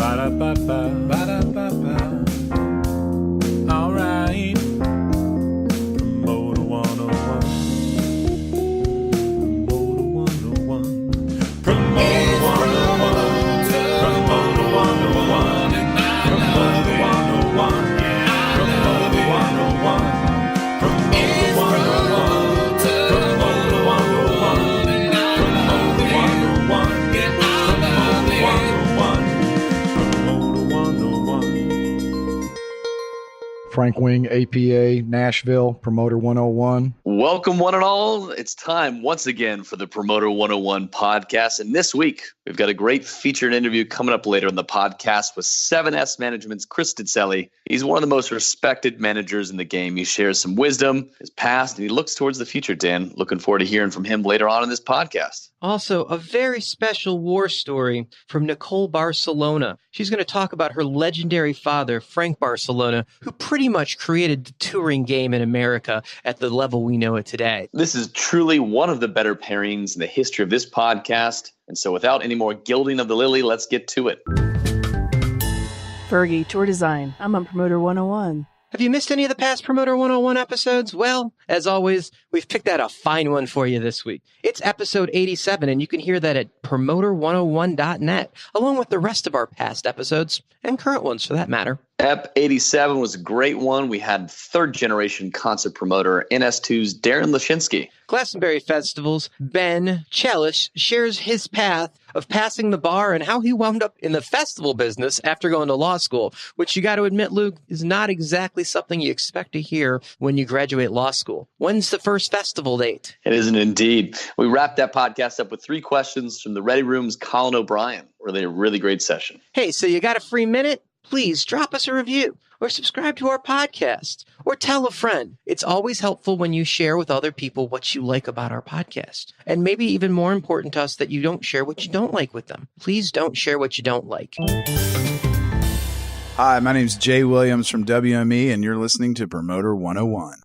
Ba-da-ba-ba, ba-da-ba-ba. All right. Promoter 101. Promoter 101. Promoter 101. Promoter 101. Promoter 101. Promoter 101. Promoter 101. Promoter 101. Promoter 101. Frank Wing, APA, Nashville, Promoter 101. Welcome, one and all. It's time once again for the Promoter 101 podcast. And this week, we've got a great featured interview coming up later in the podcast with 7S Management's Chris Tetzeli. He's one of the most respected managers in the game. He shares some wisdom, his past, and he looks towards the future, Dan. Looking forward to hearing from him later on in this podcast. Also, a very special war story from Nicole Barcelona. She's going to talk about her legendary father, Frank Barsalona, who pretty much created the touring game in America at the level we know it today. This is truly one of the better pairings in the history of this podcast. And so without any more gilding of the lily, let's get to it. Fergie, Tour Design. I'm on Promoter 101. Have you missed any of the past Promoter 101 episodes? Well, as always, we've picked out a fine one for you this week. It's episode 87, and you can hear that at promoter101.net, along with the rest of our past episodes, and current ones for that matter. Ep 87 was a great one. We had third-generation concert promoter NS2's Darren Lashinsky. Glastonbury Festivals, Ben Chelish shares his path of passing the bar and how he wound up in the festival business after going to law school, which you got to admit, Luke, is not exactly something you expect to hear when you graduate law school. When's the first festival date? It isn't indeed. We wrapped that podcast up with 3 questions from the Ready Room's Colin O'Brien. Really a really great session. Hey, so you got a free minute? Please drop us a review or subscribe to our podcast or tell a friend. It's always helpful when you share with other people what you like about our podcast. And maybe even more important to us that you don't share what you don't like with them. Please don't share what you don't like. Hi, my name is Jay Williams from WME, and you're listening to Promoter 101.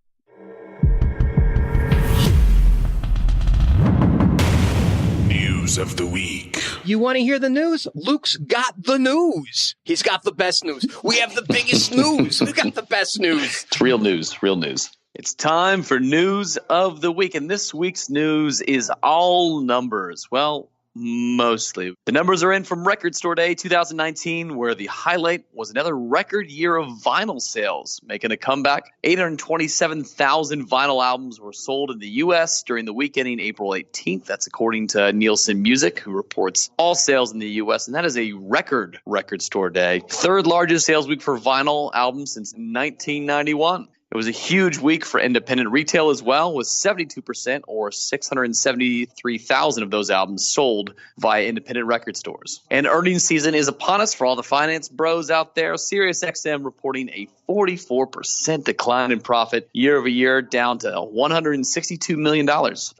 News of the week. You want to hear the news? Luke's got the news. He's got the best news. We have the biggest news. We've got the best news. It's real news, real news. It's time for News of the Week, and this week's news is all numbers. Well, mostly. The numbers are in from Record Store Day 2019, where the highlight was another record year of vinyl sales, making a comeback. 827,000 vinyl albums were sold in the U.S. during the week ending April 18th. That's according to Nielsen Music, who reports all sales in the U.S., and that is a Record Store Day. Third largest sales week for vinyl albums since 1991. It was a huge week for independent retail as well, with 72% or 673,000 of those albums sold via independent record stores. And earnings season is upon us for all the finance bros out there. Sirius Xm reporting a 44% decline in profit year over year, down to $162 million.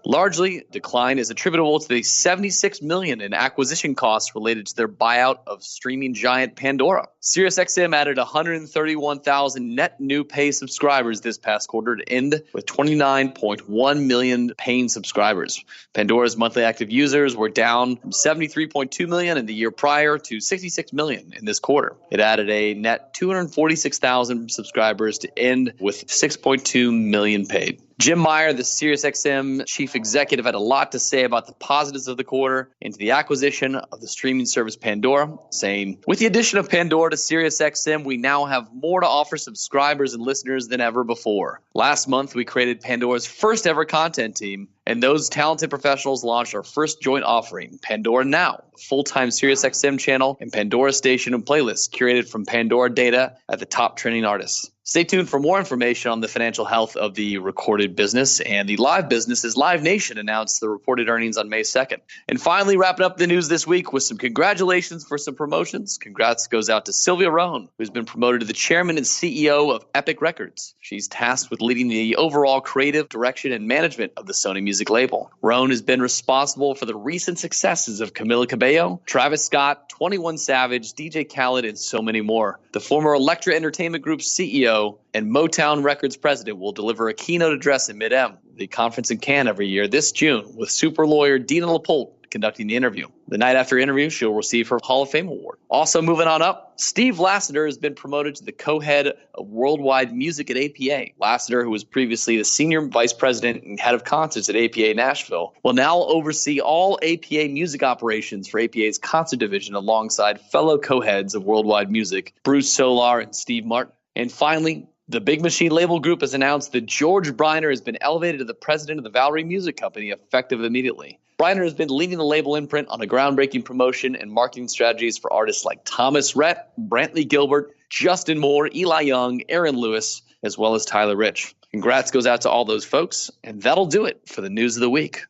Largely, decline is attributable to the $76 million in acquisition costs related to their buyout of streaming giant Pandora. Sirius Xm added 131,000 net new pay subscribers this past quarter to end with 29.1 million paying subscribers. Pandora's monthly active users were down from 73.2 million in the year prior to 66 million in this quarter. It added a net 246,000 subscribers to end with 6.2 million paid. Jim Meyer, the SiriusXM chief executive, had a lot to say about the positives of the quarter into the acquisition of the streaming service Pandora, saying, "With the addition of Pandora to SiriusXM, we now have more to offer subscribers and listeners than ever before. Last month, we created Pandora's first ever content team, and those talented professionals launched our first joint offering, Pandora Now, a full-time SiriusXM channel and Pandora station and playlist curated from Pandora data at the top trending artists." Stay tuned for more information on the financial health of the recorded business and the live business as Live Nation announced the reported earnings on May 2nd. And finally, wrapping up the news this week with some congratulations for some promotions. Congrats goes out to Sylvia Rhone, who's been promoted to the chairman and CEO of Epic Records. She's tasked with leading the overall creative direction and management of the Sony Music label. Rhone has been responsible for the recent successes of Camila Cabello, Travis Scott, 21 Savage, DJ Khaled, and so many more. The former Elektra Entertainment Group's CEO and Motown Records president will deliver a keynote address in Mid-M, the conference in Cannes every year, this June, with super lawyer Dina LaPolte conducting the interview. The night after interview, she'll receive her Hall of Fame award. Also moving on up, Steve Lassiter has been promoted to the co-head of worldwide music at APA. Lassiter, who was previously the senior vice president and head of concerts at APA Nashville, will now oversee all APA music operations for APA's concert division alongside fellow co-heads of worldwide music, Bruce Solar and Steve Martin. And finally, the Big Machine label group has announced that George Briner has been elevated to the president of the Valerie Music Company effective immediately. Briner has been leading the label imprint on a groundbreaking promotion and marketing strategies for artists like Thomas Rhett, Brantley Gilbert, Justin Moore, Eli Young, Aaron Lewis, as well as Tyler Rich. Congrats goes out to all those folks, and that'll do it for the news of the week.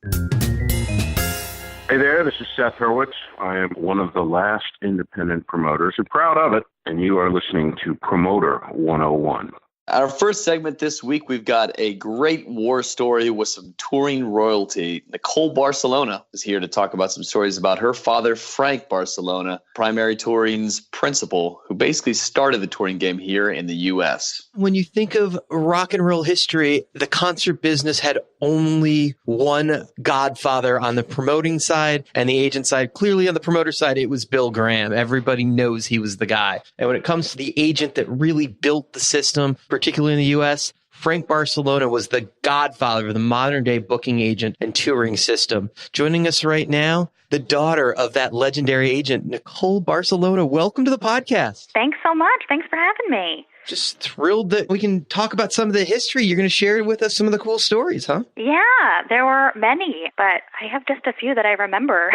Hey there, this is Seth Hurwitz. I am one of the last independent promoters and proud of it, and you are listening to Promoter 101. Our first segment this week, we've got a great war story with some touring royalty. Nicole Barcelona is here to talk about some stories about her father, Frank Barsalona, Primary Touring's principal, who basically started the touring game here in the U.S. When you think of rock and roll history, the concert business had only one godfather on the promoting side and the agent side. Clearly on the promoter side, it was Bill Graham. Everybody knows he was the guy. And when it comes to the agent that really built the system, particularly in the U.S., Frank Barsalona was the godfather of the modern-day booking agent and touring system. Joining us right now, the daughter of that legendary agent, Nicole Barcelona. Welcome to the podcast. Thanks so much. Thanks for having me. Just thrilled that we can talk about some of the history. You're going to share with us some of the cool stories, huh? Yeah, there were many, but I have just a few that I remember.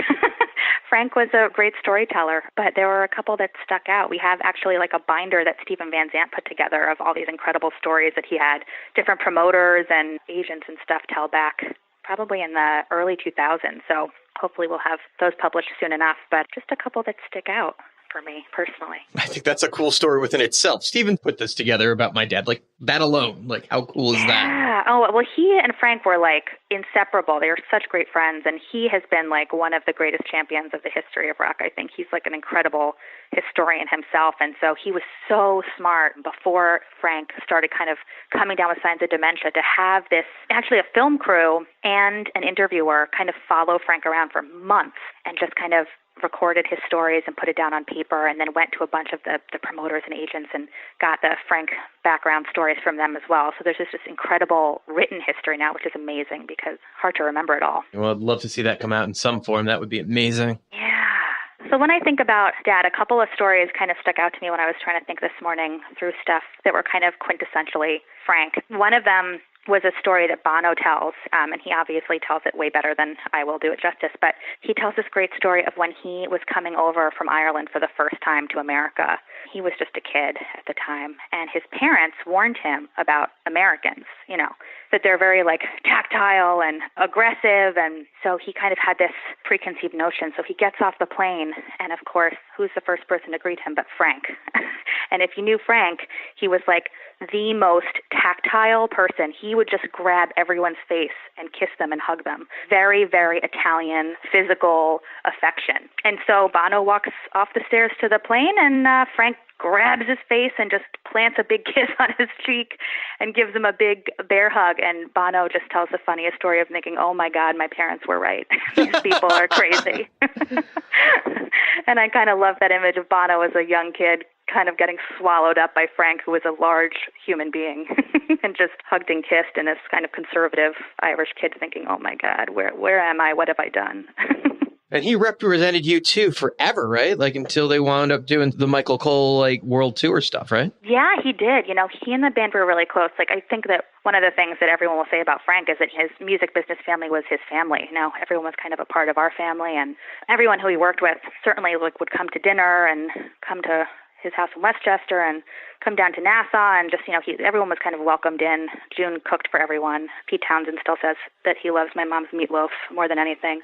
Frank was a great storyteller, but there were a couple that stuck out. We have actually like a binder that Stephen Van Zandt put together of all these incredible stories that he had different promoters and agents and stuff tell back probably in the early 2000s. So hopefully we'll have those published soon enough, but just a couple that stick out for me personally. I think that's a cool story within itself. Stephen put this together about my dad. Like, that alone, like, how cool is that? Yeah. Oh, well, he and Frank were like inseparable. They were such great friends, and he has been like one of the greatest champions of the history of rock. I think he's like an incredible historian himself, and so he was so smart before Frank started kind of coming down with signs of dementia to have this, actually a film crew and an interviewer kind of follow Frank around for months and just kind of recorded his stories and put it down on paper, and then went to a bunch of the promoters and agents and got the Frank background stories from them as well. So there's just this incredible written history now, which is amazing because hard to remember it all. Well, I'd love to see that come out in some form. That would be amazing. Yeah. So when I think about Dad, a couple of stories kind of stuck out to me when I was trying to think this morning through stuff that were kind of quintessentially Frank. One of them was a story that Bono tells, and he obviously tells it way better than I will do it justice, but he tells this great story of when he was coming over from Ireland for the first time to America. He was just a kid at the time, and his parents warned him about Americans, you know, that they're very like tactile and aggressive, and so he kind of had this preconceived notion. So he gets off the plane, and of course, who's the first person to greet him but Frank? And if you knew Frank, he was like the most tactile person. He would just grab everyone's face and kiss them and hug them. Very, very Italian, physical affection. And so Bono walks off the stairs to the plane, and Frank grabs his face and just plants a big kiss on his cheek and gives him a big bear hug. And Bono just tells the funniest story of thinking, oh my God, my parents were right. These people are crazy. And I kind of love that image of Bono as a young kid kind of getting swallowed up by Frank, who was a large human being, and just hugged and kissed, and this kind of conservative Irish kid thinking, oh my God, where am I? What have I done? And he represented you too forever, right? Like until they wound up doing the Michael Cole like world tour stuff, right? Yeah, he did. You know, he and the band were really close. Like I think that one of the things that everyone will say about Frank is that his music business family was his family. You know, everyone was kind of a part of our family, and everyone who he worked with certainly like would come to dinner and come to his house in Westchester and come down to Nassau, and just, you know, everyone was kind of welcomed in. June cooked for everyone. Pete Townsend still says that he loves my mom's meatloaf more than anything.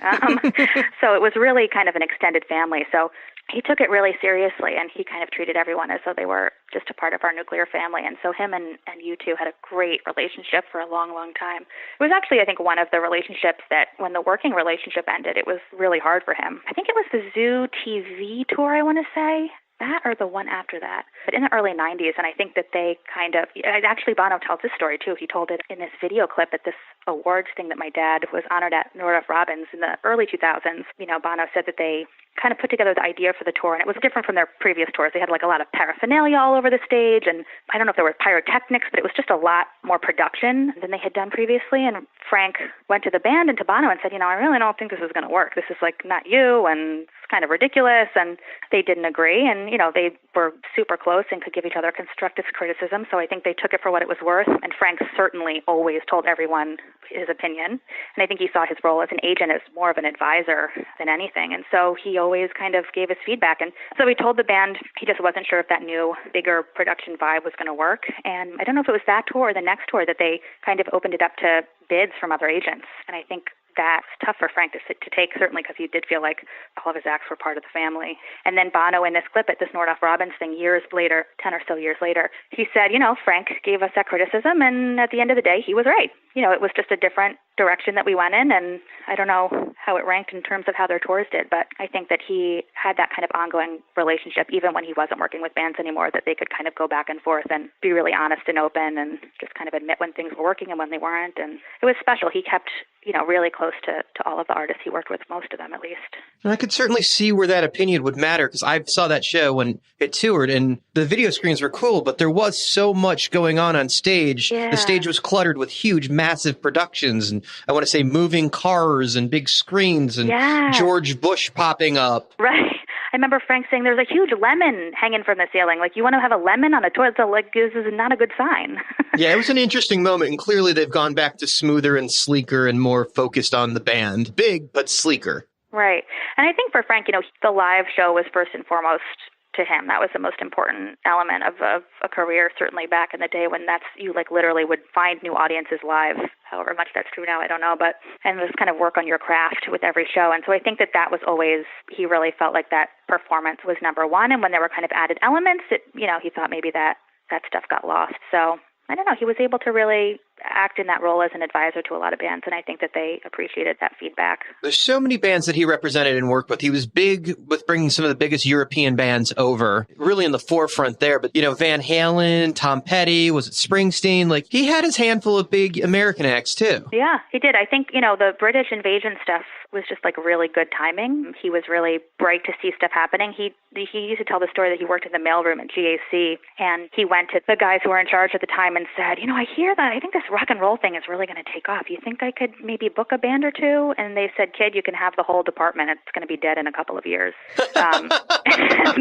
So it was really kind of an extended family. So he took it really seriously, and he kind of treated everyone as though they were just a part of our nuclear family. And so him and you two had a great relationship for a long, long time. It was actually, I think, one of the relationships that when the working relationship ended, it was really hard for him. I think it was the Zoo TV tour, I want to say. That or the one after that. But in the early 90s, and I think that they kind of, actually Bono tells this story too. He told it in this video clip at this awards thing that my dad was honored at Northrop Robbins in the early 2000s. Bono said that they kind of put together the idea for the tour, and it was different from their previous tours. They had like a lot of paraphernalia all over the stage, and I don't know if there were pyrotechnics, but it was just a lot more production than they had done previously. And Frank went to the band and to Bono and said, I really don't think this is going to work. This is like not you, and it's kind of ridiculous. And they didn't agree, and they were super close and could give each other constructive criticism. So I think they took it for what it was worth. And Frank certainly always told everyone his opinion. And I think he saw his role as an agent as more of an advisor than anything. And so he always kind of gave his feedback. And so he told the band he just wasn't sure if that new, bigger production vibe was going to work. And I don't know if it was that tour or the next tour that they kind of opened it up to bids from other agents. And I think that's tough for Frank to take, certainly because he did feel like all of his acts were part of the family. And then Bono, in this clip at this Northrop Robbins thing years later, 10 or so years later, he said, Frank gave us that criticism, and at the end of the day, he was right. It was just a different direction that we went in, and I don't know how it ranked in terms of how their tours did, but I think that he had that kind of ongoing relationship, even when he wasn't working with bands anymore, that they could kind of go back and forth and be really honest and open and just kind of admit when things were working and when they weren't. And it was special. He kept, really close to all of the artists he worked with, most of them at least. And I could certainly see where that opinion would matter, because I saw that show when it toured, and the video screens were cool, but there was so much going on stage. Yeah. The stage was cluttered with huge, massive productions, and I want to say moving cars and big screens and George Bush popping up. Right. I remember Frank saying there's a huge lemon hanging from the ceiling. Like, you want to have a lemon on a toilet? So, like, this is not a good sign. Yeah, it was an interesting moment, and clearly they've gone back to smoother and sleeker and more focused on the band. Big, but sleeker. Right. And I think for Frank, the live show was first and foremost to him. That was the most important element of a career, certainly back in the day when you literally would find new audiences live. However much that's true now, I don't know, and just kind of work on your craft with every show. And so I think that was always, he really felt like that performance was number one. And when there were kind of added elements, he thought maybe that stuff got lost. So I don't know, he was able to really act in that role as an advisor to a lot of bands, and I think that they appreciated that feedback. There's so many bands that he represented and worked with. He was big with bringing some of the biggest European bands over, really in the forefront there. But, Van Halen, Tom Petty, was it Springsteen? Like, he had his handful of big American acts, too. Yeah, he did. I think, the British invasion stuff was just really good timing. He was really bright to see stuff happening. He used to tell the story that he worked in the mailroom at GAC, and he went to the guys who were in charge at the time and said, I hear that. I think this rock and roll thing is really going to take off. You think I could maybe book a band or two? And they said, kid, you can have the whole department. It's going to be dead in a couple of years. And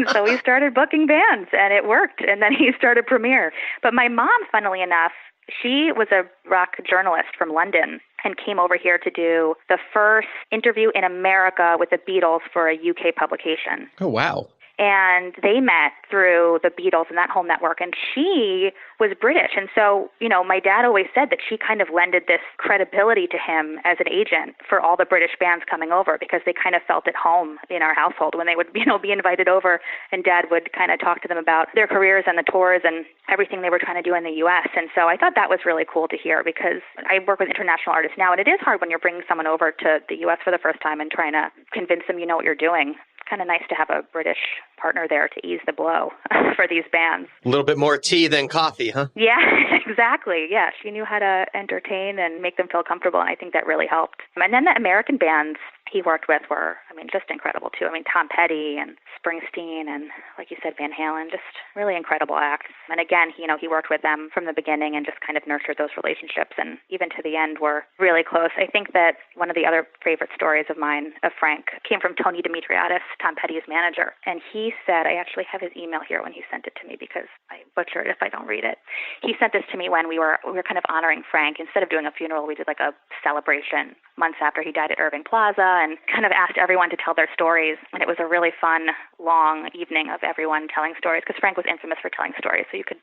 so he started booking bands, and it worked. And then he started Premiere. But my mom, funnily enough, she was a rock journalist from London and came over here to do the first interview in America with the Beatles for a UK publication. Oh, wow. And they met through the Beatles and that whole network. And she was British. And so, my dad always said that she kind of lended this credibility to him as an agent for all the British bands coming over, because they kind of felt at home in our household when they would, be invited over, and Dad would kind of talk to them about their careers and the tours and everything they were trying to do in the U.S. And so I thought that was really cool to hear, because I work with international artists now, and it is hard when you're bringing someone over to the U.S. for the first time and trying to convince them you know what you're doing. Kind of nice to have a British partner there to ease the blow for these bands. A little bit more tea than coffee, huh? Yeah, exactly. Yeah, she knew how to entertain and make them feel comfortable, and I think that really helped. And then the American bands he worked with were, just incredible too. Tom Petty and Springsteen and, like you said, Van Halen, just really incredible acts. And again, he worked with them from the beginning and just kind of nurtured those relationships, and even to the end were really close. I think that one of the other favorite stories of mine of Frank came from Tony Dimitriadis, Tom Petty's manager. And he said, I actually have his email here when he sent it to me, because I butcher it if I don't read it. He sent this to me when we were kind of honoring Frank. Instead of doing a funeral, we did like a celebration months after he died at Irving Plaza, and kind of asked everyone to tell their stories. And it was a really fun, long evening of everyone telling stories, because Frank was infamous for telling stories, so you could,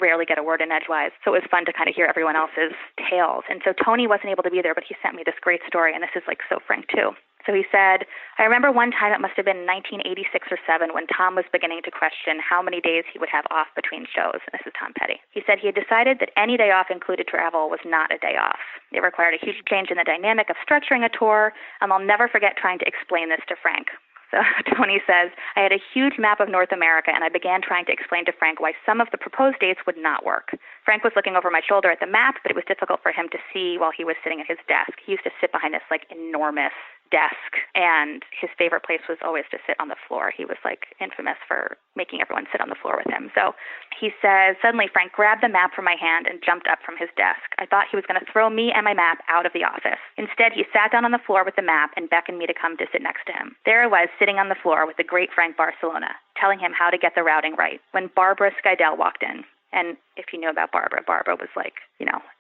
rarely get a word in edgewise. So it was fun to kind of hear everyone else's tales. And so Tony wasn't able to be there, but he sent me this great story, and this is so Frank too. So he said, I remember one time, it must have been 1986 or 7, when Tom was beginning to question how many days he would have off between shows. And this is Tom Petty. He said he had decided that any day off included travel was not a day off. It required a huge change in the dynamic of structuring a tour, and I'll never forget trying to explain this to Frank. So Tony says, I had a huge map of North America, and I began trying to explain to Frank why some of the proposed dates would not work. Frank was looking over my shoulder at the map, but it was difficult for him to see while he was sitting at his desk. He used to sit behind this enormous desk, and his favorite place was always to sit on the floor. He was infamous for making everyone sit on the floor with him. So he says, suddenly Frank grabbed the map from my hand and jumped up from his desk. I thought he was going to throw me and my map out of the office. Instead, he sat down on the floor with the map and beckoned me to come to sit next to him. There I was, sitting on the floor with the great Frank Barsalona, telling him how to get the routing right, when Barbara Skydell walked in. And if you know about Barbara was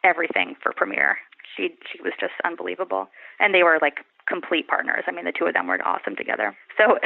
everything for Premiere. She was just unbelievable. And they were complete partners. I mean, the two of them were awesome together. So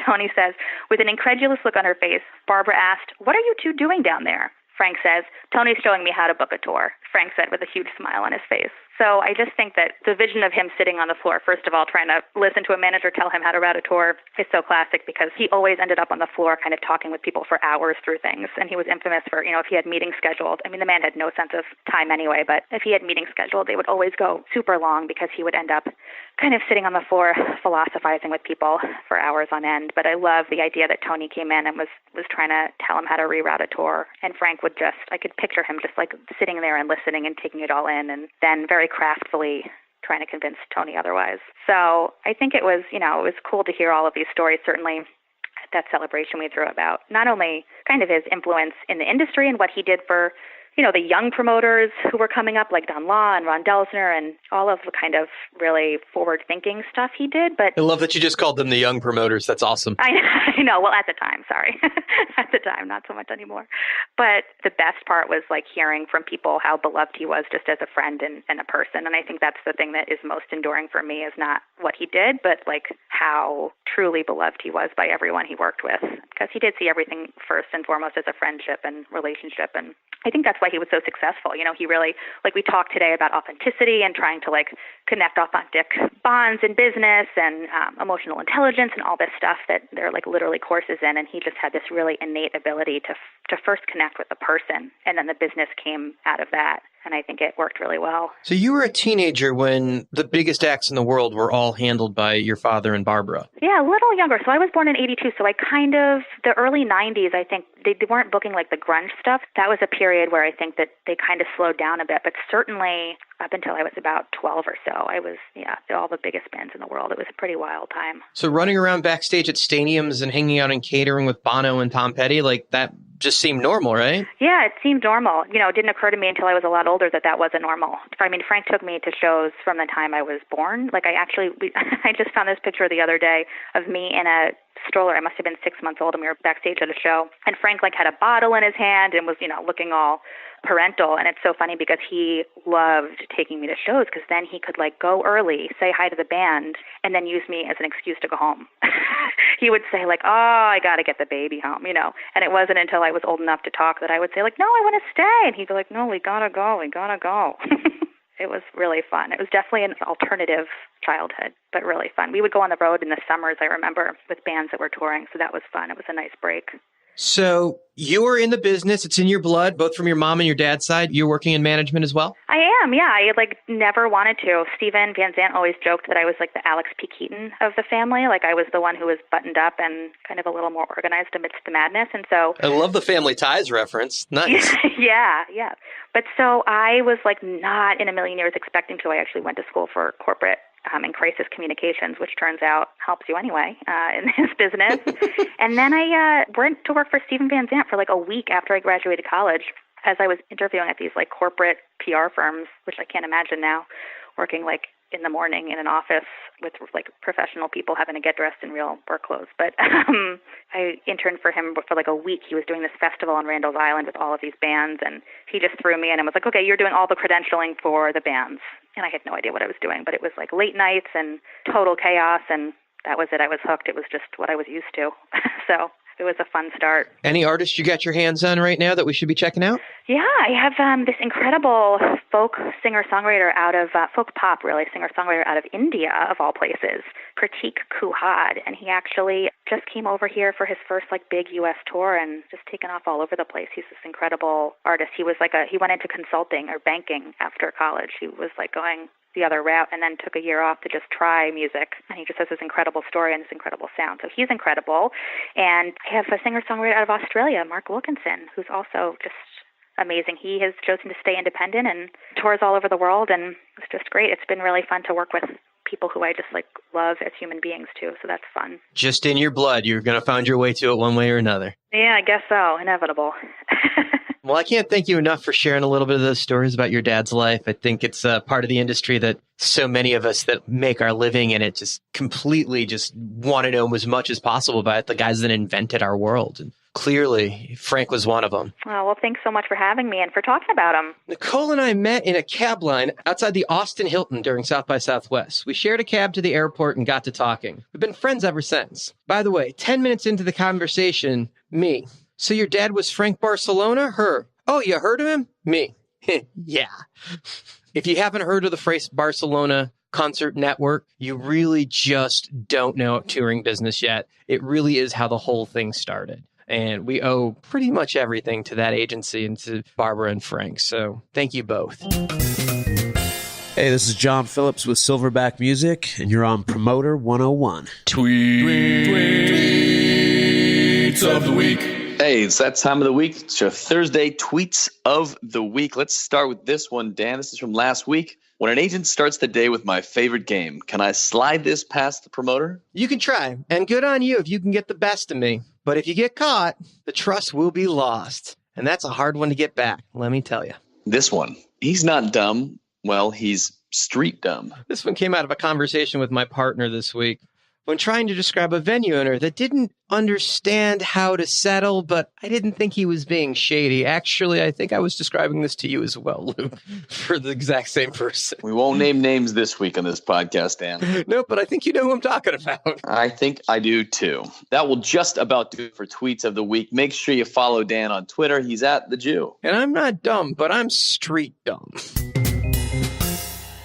Tony says, with an incredulous look on her face, Barbara asked, "What are you two doing down there?" Frank says, "Tony's showing me how to book a tour," Frank said with a huge smile on his face. So I just think that the vision of him sitting on the floor, first of all, trying to listen to a manager tell him how to route a tour is so classic, because he always ended up on the floor kind of talking with people for hours through things. And he was infamous for, if he had meetings scheduled, I mean, the man had no sense of time anyway, but if he had meetings scheduled, they would always go super long because he would end up kind of sitting on the floor philosophizing with people for hours on end. But I love the idea that Tony came in and was trying to tell him how to reroute a tour. And Frank would I could picture him just sitting there and listening and taking it all in, and then very craftfully trying to convince Tony otherwise. So I think it was cool to hear all of these stories, certainly at that celebration we threw about not only kind of his influence in the industry and what he did for the young promoters who were coming up, like Don Law and Ron Delsner, and all of the kind of really forward-thinking stuff he did. But I love that you just called them the young promoters. That's awesome. I know. Well, at the time, sorry. At the time, not so much anymore. But the best part was hearing from people how beloved he was just as a friend and a person. And I think that's the thing that is most enduring for me, is not what he did, but how truly beloved he was by everyone he worked with. Because he did see everything first and foremost as a friendship and relationship. And I think that's why he was so successful. He really, we talked today about authenticity and trying to connect authentic bonds in business and emotional intelligence and all this stuff that they're literally courses in. And he just had this really innate ability to first connect with the person, and then the business came out of that. And I think it worked really well. So you were a teenager when the biggest acts in the world were all handled by your father and Barbara. Yeah, a little younger. So I was born in 82. So I the early 90s, I think they weren't booking the grunge stuff. That was a period where I think that they kind of slowed down a bit. But certainly up until I was about 12 or so, I was, all the biggest bands in the world. It was a pretty wild time. So running around backstage at stadiums and hanging out and catering with Bono and Tom Petty, that just seemed normal, right? Yeah, it seemed normal. It didn't occur to me until I was a lot older that wasn't normal. I mean, Frank took me to shows from the time I was born. I just found this picture the other day of me in a stroller. I must have been 6 months old, and we were backstage at a show. And Frank had a bottle in his hand and was, looking all parental. And it's so funny because he loved taking me to shows, because then he could go early, say hi to the band, and then use me as an excuse to go home. He would say oh, I got to get the baby home, And it wasn't until I was old enough to talk that I would say no, I want to stay. And he'd be no, we gotta go. It was really fun. It was definitely an alternative childhood, but really fun. We would go on the road in the summers, I remember, with bands that were touring. So that was fun. It was a nice break. So you were in the business. It's in your blood, both from your mom and your dad's side. You're working in management as well? I am, yeah. I never wanted to. Steven Van Zandt always joked that I was the Alex P. Keaton of the family. I was the one who was buttoned up and kind of a little more organized amidst the madness. And so I love the Family Ties reference. Nice. Yeah. But so I was not in a million years expecting to. I actually went to school for corporate and crisis communications, which turns out helps you anyway in this business. And then I went to work for Steven Van Zandt for a week after I graduated college, as I was interviewing at these corporate PR firms, which I can't imagine now, working in the morning in an office with professional people having to get dressed in real work clothes. But I interned for him for a week. He was doing this festival on Randall's Island with all of these bands, and he just threw me in and was okay, you're doing all the credentialing for the bands. And I had no idea what I was doing, but it was late nights and total chaos, and that was it. I was hooked. It was just what I was used to. So it was a fun start. Any artists you got your hands on right now that we should be checking out? Yeah, I have this incredible folk singer-songwriter out of, folk pop really, singer-songwriter out of India, of all places, Pratik Kuhad. And he actually just came over here for his first big U.S. tour and just taken off all over the place. He's this incredible artist. He was he went into consulting or banking after college. He was going the other route and then took a year off to just try music. And he just has this incredible story and this incredible sound. So he's incredible. And I have a singer-songwriter out of Australia, Mark Wilkinson, who's also just amazing. He has chosen to stay independent and tours all over the world, and it's just great. It's been really fun to work with people who I just love as human beings too, so that's fun. Just in your blood, you're going to find your way to it one way or another. Yeah, I guess so. Inevitable. Well, I can't thank you enough for sharing a little bit of those stories about your dad's life. I think it's part of the industry that so many of us that make our living in it just completely just want to know as much as possible about the guys that invented our world. And clearly, Frank was one of them. Oh, well, thanks so much for having me and for talking about him. Nicole and I met in a cab line outside the Austin Hilton during South by Southwest. We shared a cab to the airport and got to talking. We've been friends ever since. By the way, 10 minutes into the conversation, me. So your dad was Frank Barsalona? Her. Oh, you heard of him? Me. Yeah. If you haven't heard of the phrase Barsalona Concert Network, you really just don't know touring business yet. It really is how the whole thing started. And we owe pretty much everything to that agency and to Barbara and Frank. So thank you both. Hey, this is John Phillips with Silverback Music, and you're on Promoter 101. Tweets of the week. Hey, it's that time of the week. It's your Thursday Tweets of the Week. Let's start with this one, Dan. This is from last week. When an agent starts the day with my favorite game, can I slide this past the promoter? You can try, and good on you if you can get the best of me. But if you get caught, the trust will be lost. And that's a hard one to get back, let me tell you. This one. He's not dumb. Well, he's street dumb. This one came out of a conversation with my partner this week when trying to describe a venue owner that didn't understand how to settle, but I didn't think he was being shady. Actually, I think I was describing this to you as well, Luke, for the exact same person. We won't name names this week on this podcast, Dan. No, but I think you know who I'm talking about. I think I do too. That will just about do it for Tweets of the Week. Make sure you follow Dan on Twitter. He's at The Jew. And I'm not dumb, but I'm street dumb.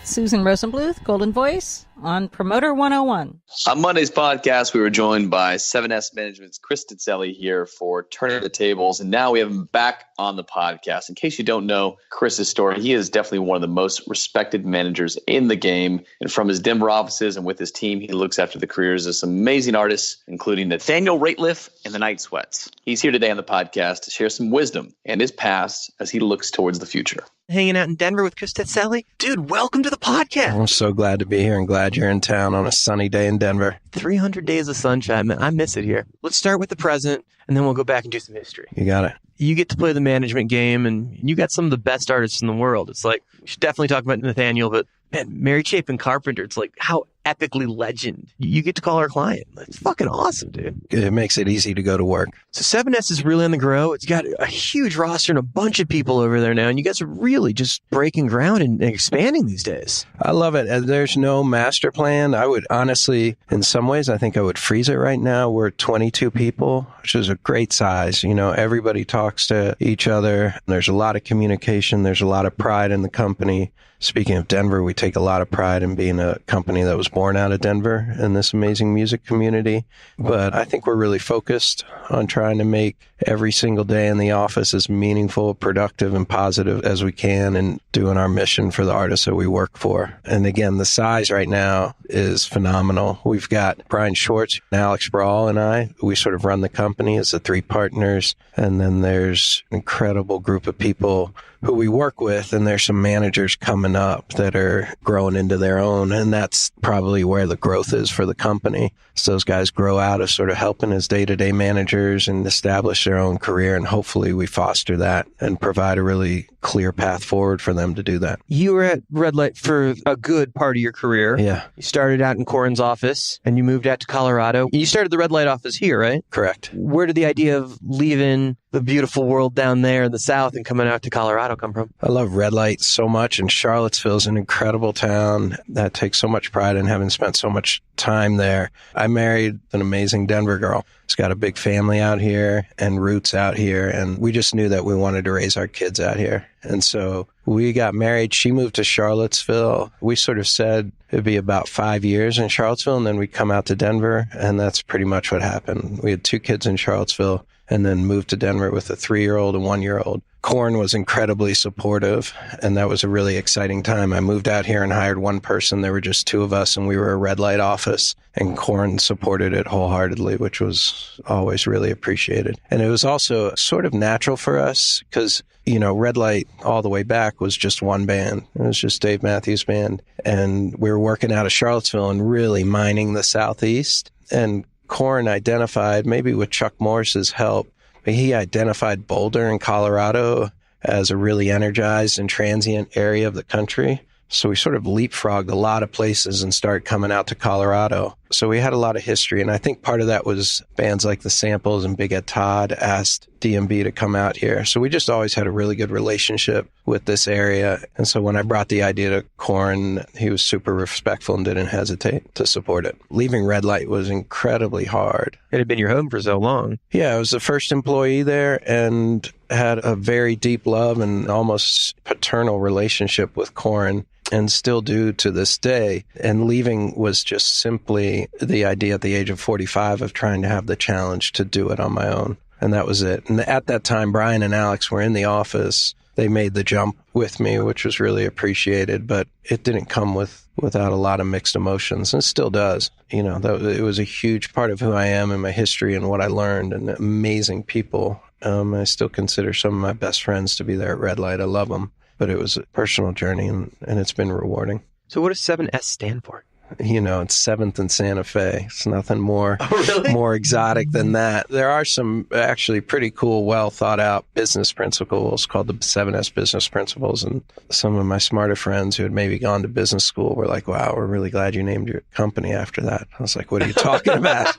Susan Rosenbluth, Golden Voice, on Promoter 101. On Monday's podcast, we were joined by 7S Management's Chris Tetzeli here for Turning the Tables, and now we have him back on the podcast. In case you don't know Chris's story, he is definitely one of the most respected managers in the game, and from his Denver offices and with his team, he looks after the careers of some amazing artists, including Nathaniel Rateliff and the Night Sweats. He's here today on the podcast to share some wisdom and his past as he looks towards the future. Hanging out in Denver with Chris Tetzeli. Dude, welcome to the podcast. I'm so glad to be here and glad you're in town on a sunny day in Denver. 300 days of sunshine, man. I miss it here. Let's start with the present, and then we'll go back and do some history. You got it. You get to play the management game, and you got some of the best artists in the world. It's like, we should definitely talk about Nathaniel, but man, Mary Chapin Carpenter, it's like, how epically legend. You get to call our client. It's fucking awesome, dude. It makes it easy to go to work. So 7S is really on the grow. It's got a huge roster and a bunch of people over there now, and you guys are really just breaking ground and expanding these days. I love it. There's no master plan. I would honestly, in some ways, I think I would freeze it right now. We're 22 people, which is a great size. You know, everybody talks to each other. There's a lot of communication. There's a lot of pride in the company. Speaking of Denver, we take a lot of pride in being a company that was born out of Denver in this amazing music community. But I think we're really focused on trying to make every single day in the office as meaningful, productive, and positive as we can, and doing our mission for the artists that we work for. And again, the size right now is phenomenal. We've got Brian Schwartz, Alex Brawl, and I. We sort of run the company as the three partners. And then there's an incredible group of people who we work with, and there's some managers coming up that are growing into their own, and that's probably where the growth is for the company. So those guys grow out of sort of helping as day-to-day managers and establish their own career, and hopefully we foster that and provide a really clear path forward for them to do that. You were at Red Light for a good part of your career. Yeah. You started out in Corin's office, and you moved out to Colorado. You started the Red Light office here, right? Correct. Where did the idea of leaving the beautiful world down there in the South and coming out to Colorado come from? I love Red Light so much, and Charlottesville is an incredible town that takes so much pride in having spent so much time there. I married an amazing Denver girl. She's got a big family out here and roots out here, and we just knew that we wanted to raise our kids out here. And so we got married. She moved to Charlottesville. We sort of said it'd be about 5 years in Charlottesville, and then we'd come out to Denver, and that's pretty much what happened. We had 2 kids in Charlottesville, and then moved to Denver with a 3-year-old and 1-year-old. Korn was incredibly supportive, and that was a really exciting time. I moved out here and hired one person. There were just 2 of us, and we were a red light office, and Korn supported it wholeheartedly, which was always really appreciated. And it was also sort of natural for us because, red light all the way back was just one band. It was just Dave Matthews Band, and we were working out of Charlottesville and really mining the Southeast. And Korn identified, maybe with Chuck Morris's help, but he identified Boulder in Colorado as a really energized and transient area of the country. So we sort of leapfrogged a lot of places and started coming out to Colorado. So we had a lot of history. And I think part of that was bands like The Samples and Big Ed Todd asked DMB to come out here. So we just always had a really good relationship with this area. And so when I brought the idea to Korn, he was super respectful and didn't hesitate to support it. Leaving Red Light was incredibly hard. It had been your home for so long. Yeah, I was the first employee there and had a very deep love and almost paternal relationship with Korn, and still do to this day. And leaving was just simply the idea at the age of 45 of trying to have the challenge to do it on my own. And that was it. And at that time, Brian and Alex were in the office. They made the jump with me, which was really appreciated, but it didn't come without a lot of mixed emotions, and it still does. It was a huge part of who I am and my history and what I learned, and amazing people. I still consider some of my best friends to be there at Red Light. I love them. But it was a personal journey, and it's been rewarding. So what does 7S stand for? It's 7th and Santa Fe. It's nothing more really? more exotic than that. There are some actually pretty cool, well thought out business principles called the 7S business principles. And some of my smarter friends who had maybe gone to business school were like, wow, we're really glad you named your company after that. I was like, what are you talking about?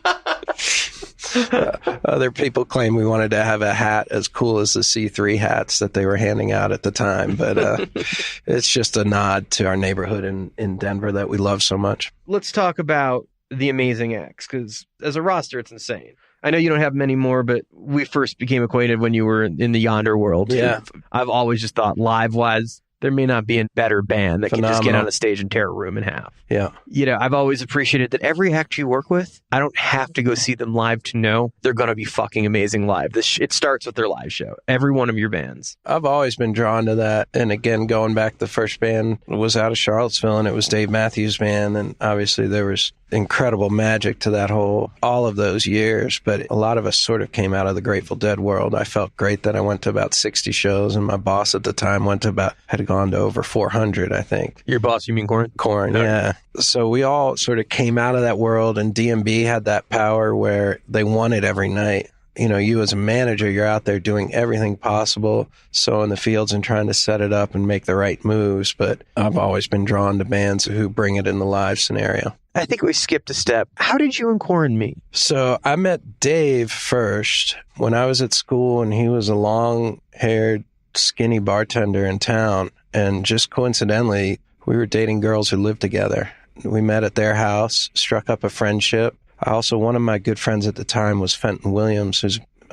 Other people claim we wanted to have a hat as cool as the C3 hats that they were handing out at the time. But it's just a nod to our neighborhood in Denver that we love so much. Let's talk about the Amazing X, because as a roster, it's insane. I know you don't have many more, but we first became acquainted when you were in the Yonder world. Yeah. I've always just thought live-wise, there may not be a better band that can just get on a stage and tear a room in half. Yeah. I've always appreciated that every act you work with, I don't have to go see them live to know they're going to be fucking amazing live. It starts with their live show. Every one of your bands. I've always been drawn to that. And again, going back, the first band was out of Charlottesville, and it was Dave Matthews Band. And obviously there was incredible magic to all of those years. But a lot of us sort of came out of the Grateful Dead world. I felt great that I went to about 60 shows, and my boss at the time had gone to over 400, I think. Your boss, you mean Korn? Korn, yeah. So we all sort of came out of that world, and DMB had that power where they won it every night. You as a manager, you're out there doing everything possible, sowing the fields and trying to set it up and make the right moves. But I've always been drawn to bands who bring it in the live scenario. I think we skipped a step. How did you and Korn meet? So I met Dave first when I was at school, and he was a long-haired, skinny bartender in town. And just coincidentally, we were dating girls who lived together. We met at their house, struck up a friendship. One of my good friends at the time was Fenton Williams,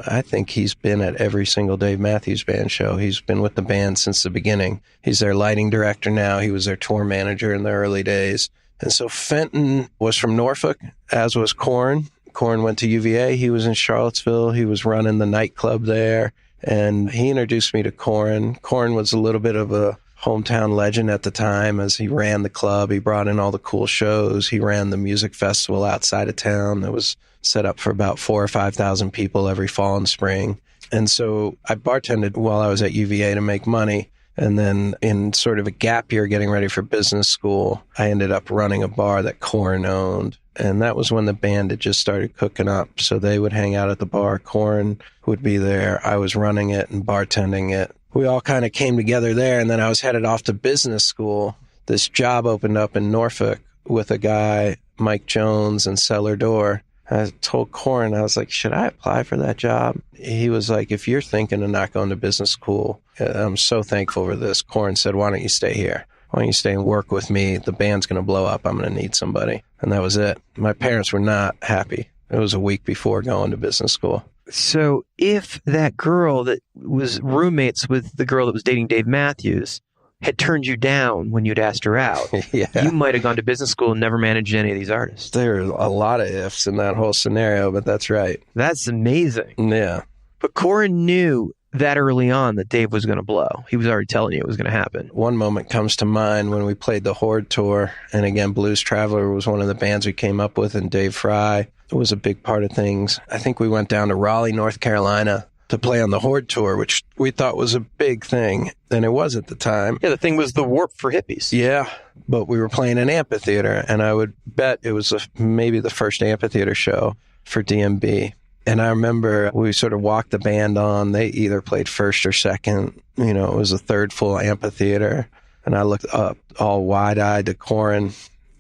I think he's been at every single Dave Matthews Band show. He's been with the band since the beginning. He's their lighting director now. He was their tour manager in the early days. And so Fenton was from Norfolk, as was Korn. Korn went to UVA. He was in Charlottesville. He was running the nightclub there. And he introduced me to Korn. Korn was a little bit of a hometown legend at the time, as he ran the club. He brought in all the cool shows. He ran the music festival outside of town that was set up for about 4,000 or 5,000 people every fall and spring. And so I bartended while I was at UVA to make money. And then in sort of a gap year getting ready for business school, I ended up running a bar that Korn owned. And that was when the band had just started cooking up. So they would hang out at the bar. Korn would be there. I was running it and bartending it. We all kind of came together there. And then I was headed off to business school. This job opened up in Norfolk with a guy, Mike Jones, and Cellar Door. I told Korn, I was like, should I apply for that job? He was like, if you're thinking of not going to business school, I'm so thankful for this. Korn said, why don't you stay here? Why don't you stay and work with me? The band's going to blow up. I'm going to need somebody. And that was it. My parents were not happy. It was a week before going to business school. So if that girl that was roommates with the girl that was dating Dave Matthews had turned you down when you'd asked her out, you might have gone to business school and never managed any of these artists. There are a lot of ifs in that whole scenario, but that's right. That's amazing. Yeah. But Corin knew that early on that Dave was going to blow. He was already telling you it was going to happen. One moment comes to mind when we played the Horde tour. And again, Blues Traveler was one of the bands we came up with, and Dave Fry was a big part of things. I think we went down to Raleigh, North Carolina to play on the Horde tour, which we thought was a big thing. And it was at the time. Yeah, the thing was the Warp for hippies. Yeah, but we were playing an amphitheater, and I would bet it was maybe the first amphitheater show for DMB. And I remember we sort of walked the band on. They either played first or second. You know, it was a third full amphitheater. And I looked up all wide-eyed to Corin,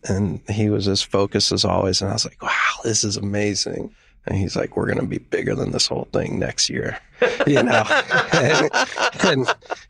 and he was as focused as always. And I was like, wow, this is amazing. And he's like, we're going to be bigger than this whole thing next year, you know.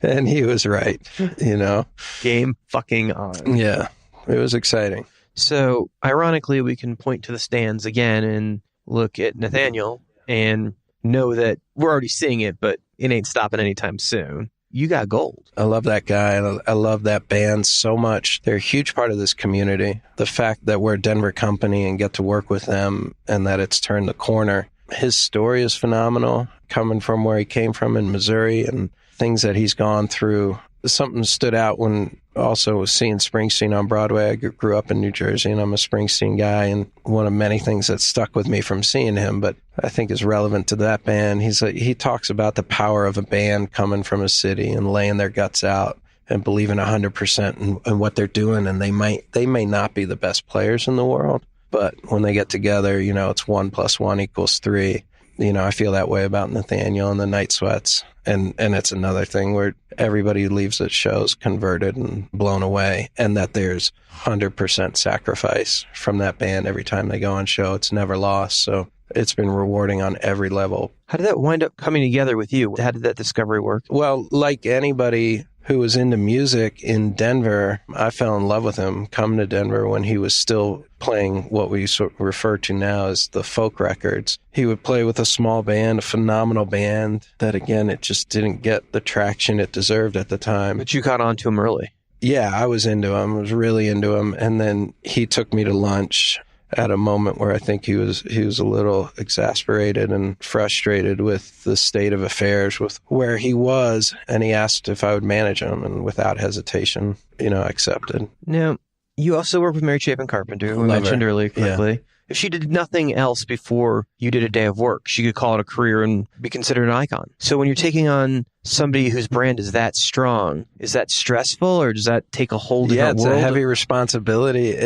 and he was right, you know. Game fucking on. Yeah, it was exciting. So, ironically, we can point to the stands again and look at Nathaniel and know that we're already seeing it, but it ain't stopping anytime soon. You got gold. I love that guy. I love that band so much. They're a huge part of this community. The fact that we're a Denver company and get to work with them and that it's turned the corner. His story is phenomenal, coming from where he came from in Missouri and things that he's gone through. Something stood out when also seeing Springsteen on Broadway. I grew up in New Jersey, and I'm a Springsteen guy, and one of many things that stuck with me from seeing him, but I think is relevant to that band. He talks about the power of a band coming from a city and laying their guts out and believing 100% in what they're doing, and they may not be the best players in the world, but when they get together, you know, it's 1 + 1 = 3. You know, I feel that way about Nathaniel and the Night Sweats. And it's another thing where everybody who leaves at shows converted and blown away, and that there's 100% sacrifice from that band every time they go on show. It's never lost. So it's been rewarding on every level. How did that wind up coming together with you? How did that discovery work? Well, like anybody who was into music in Denver, I fell in love with him coming to Denver when he was still playing what we sort of refer to now as the folk records. He would play with a small band, a phenomenal band that, again, it just didn't get the traction it deserved at the time. But you caught on to him early. Yeah, I was into him. I was really into him. And then he took me to lunch at a moment where I think he was a little exasperated and frustrated with the state of affairs with where he was, and he asked if I would manage him, and without hesitation, you know, I accepted. Now, you also work with Mary Chapin Carpenter, who we mentioned earlier quickly. Yeah. If she did nothing else before you did a day of work, she could call it a career and be considered an icon. So when you're taking on somebody whose brand is that strong, is that stressful, or does that take a whole different world? Yeah, it's a heavy responsibility.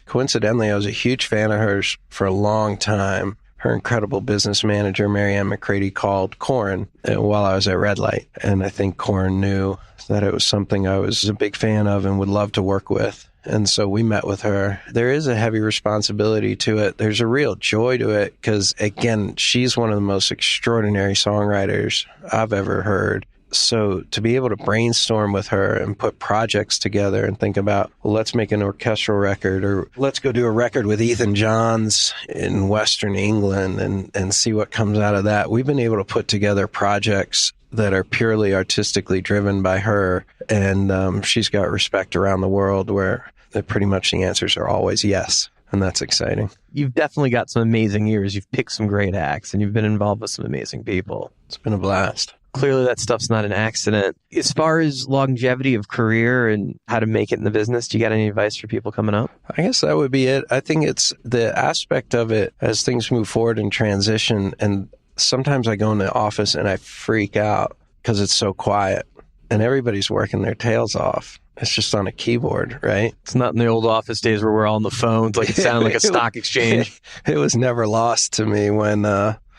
Coincidentally, I was a huge fan of hers for a long time. Her incredible business manager, Marianne McCready, called Corin while I was at Red Light. And I think Corin knew that it was something I was a big fan of and would love to work with. And so we met with her. There is a heavy responsibility to it. There's a real joy to it because, again, she's one of the most extraordinary songwriters I've ever heard. So to be able to brainstorm with her and put projects together and think about, well, let's make an orchestral record, or let's go do a record with Ethan Johns in Western England and see what comes out of that. We've been able to put together projects that are purely artistically driven by her. And she's got respect around the world where pretty much the answers are always yes. And that's exciting. You've definitely got some amazing years. You've picked some great acts, and you've been involved with some amazing people. It's been a blast. Clearly that stuff's not an accident. As far as longevity of career and how to make it in the business, do you got any advice for people coming up? I guess that would be it. I think it's the aspect of it as things move forward and transition. And sometimes I go in the office and I freak out because it's so quiet and everybody's working their tails off. It's just on a keyboard, right? It's not in the old office days where we're all on the phones, like it sounded like a stock exchange. It was never lost to me when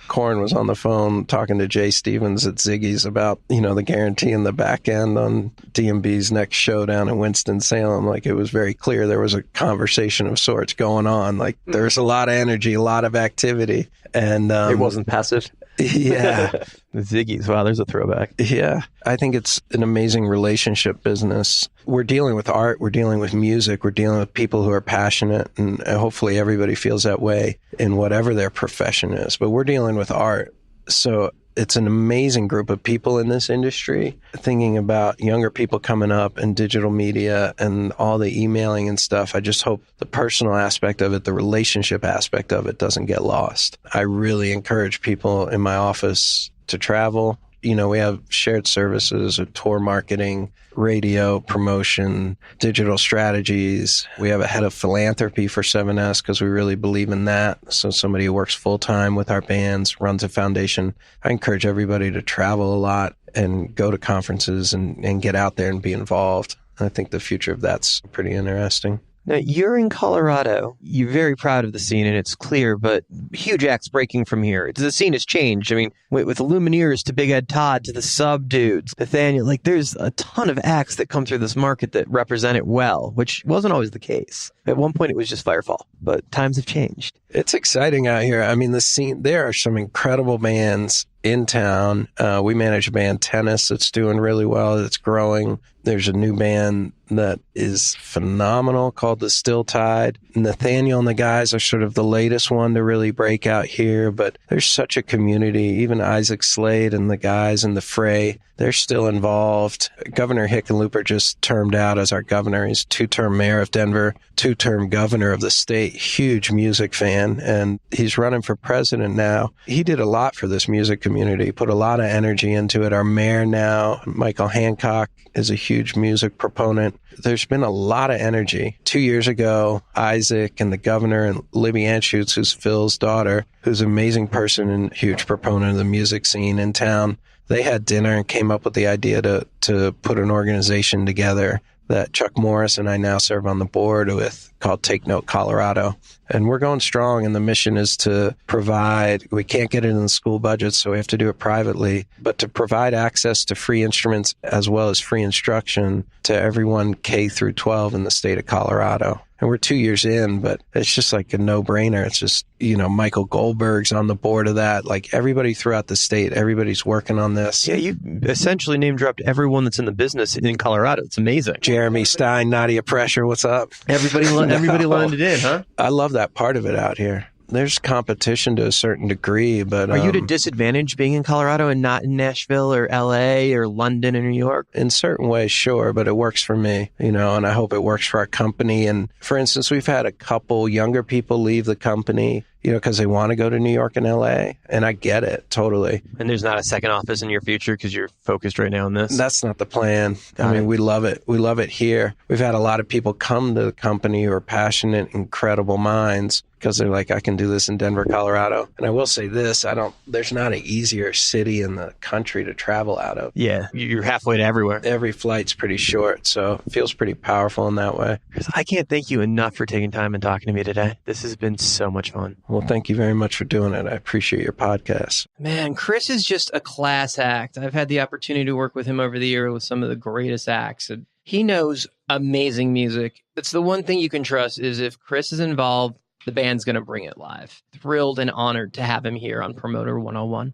Corin was on the phone talking to Jay Stevens at Ziggy's about, you know, the guarantee in the back end on DMB's next show down in Winston-Salem. Like, it was very clear there was a conversation of sorts going on. Like, there was a lot of energy, a lot of activity. And it wasn't passive. Yeah. The Ziggy's. Wow, there's a throwback. Yeah. I think it's an amazing relationship business. We're dealing with art. We're dealing with music. We're dealing with people who are passionate. And hopefully everybody feels that way in whatever their profession is. But we're dealing with art. So it's an amazing group of people in this industry. Thinking about younger people coming up and digital media and all the emailing and stuff, I just hope the personal aspect of it, the relationship aspect of it doesn't get lost. I really encourage people in my office to travel. You know, we have shared services, tour marketing, radio promotion, digital strategies. We have a head of philanthropy for 7S because we really believe in that. So somebody who works full time with our bands, runs a foundation. I encourage everybody to travel a lot and go to conferences and get out there and be involved. I think the future of that's pretty interesting. Now, you're in Colorado. You're very proud of the scene, and it's clear, but huge acts breaking from here. The scene has changed. I mean, with the Lumineers to Big Ed Todd to the Sub Dudes, Nathaniel, like there's a ton of acts that come through this market that represent it well, which wasn't always the case. At one point, it was just Firefall, but times have changed. It's exciting out here. I mean, the scene, there are some incredible bands in town. We manage a band, Tennis, that's doing really well. It's growing. There's a new band that is phenomenal called The Still Tide. Nathaniel and the guys are sort of the latest one to really break out here, but there's such a community. Even Isaac Slade and the guys in the Fray, they're still involved. Governor Hickenlooper just termed out as our governor. He's two-term mayor of Denver, two-term governor of the state, huge music fan, and he's running for president now. He did a lot for this music community, put a lot of energy into it. Our mayor now, Michael Hancock, is a huge music proponent. There's been a lot of energy. 2 years ago, Isaac and the governor and Libby Anschutz, who's Phil's daughter, who's an amazing person and huge proponent of the music scene in town, they had dinner and came up with the idea to put an organization together that Chuck Morris and I now serve on the board with, called Take Note Colorado. And we're going strong, and the mission is to provide, we can't get it in the school budget, so we have to do it privately, but to provide access to free instruments as well as free instruction to everyone K through 12 in the state of Colorado. And we're 2 years in, but it's just like a no-brainer. It's just, you know, Michael Goldberg's on the board of that. Like everybody throughout the state, everybody's working on this. Yeah, you essentially name-dropped everyone that's in the business in Colorado. It's amazing. Jeremy Stein, Nadia Pressure, what's up? Everybody landed in, huh? I love that part of it out here. There's competition to a certain degree, but... Are you at a disadvantage being in Colorado and not in Nashville or L.A. or London or New York? In certain ways, sure, but it works for me, you know, and I hope it works for our company. And for instance, we've had a couple younger people leave the company, you know, because they want to go to New York and L.A., and I get it, totally. And there's not a second office in your future because you're focused right now on this? That's not the plan. I mean, we love it. We love it here. We've had a lot of people come to the company who are passionate, incredible minds, because they're like, I can do this in Denver, Colorado. And I will say this, there's not an easier city in the country to travel out of. Yeah, you're halfway to everywhere. Every flight's pretty short, so it feels pretty powerful in that way. Chris, I can't thank you enough for taking time and talking to me today. This has been so much fun. Well, thank you very much for doing it. I appreciate your podcast. Man, Chris is just a class act. I've had the opportunity to work with him over the year with some of the greatest acts. And he knows amazing music. That's the one thing you can trust is if Chris is involved, the band's going to bring it live. Thrilled and honored to have him here on Promoter 101.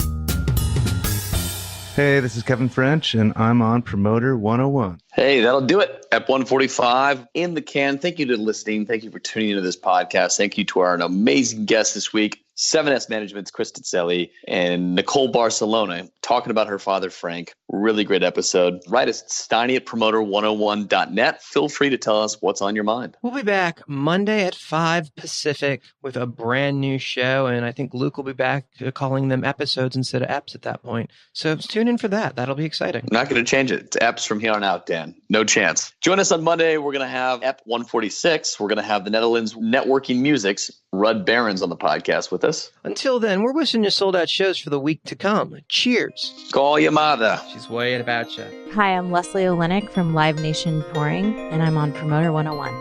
Hey, this is Kevin French, and I'm on Promoter 101. Hey, that'll do it. Ep 145 in the can. Thank you to listening. Thank you for tuning into this podcast. Thank you to our amazing guest this week, 7S Management's Chris Tetzeli and Nicole Barcelona, talking about her father, Frank. Really great episode. Write us at steiny@promoter101.net. Feel free to tell us what's on your mind. We'll be back Monday at 5 Pacific with a brand new show, and I think Luke will be back calling them episodes instead of eps at that point. So tune in for that. That'll be exciting. I'm not going to change it. It's eps from here on out, Dan. No chance. Join us on Monday. We're going to have Ep 146. We're going to have the Netherlands Networking Music's Rudd Barons on the podcast with us. Until then, we're wishing you sold out shows for the week to come. Cheers. Call your mother. She's worried about you. Hi, I'm Leslie Olenek from Live Nation Touring, and I'm on Promoter 101.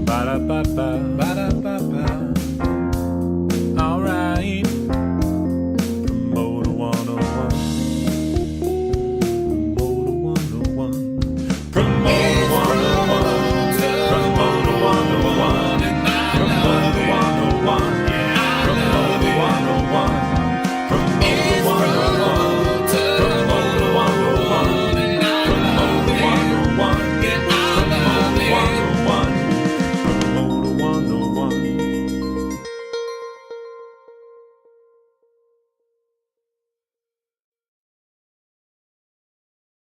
Ba-da-ba-ba, ba-da-ba.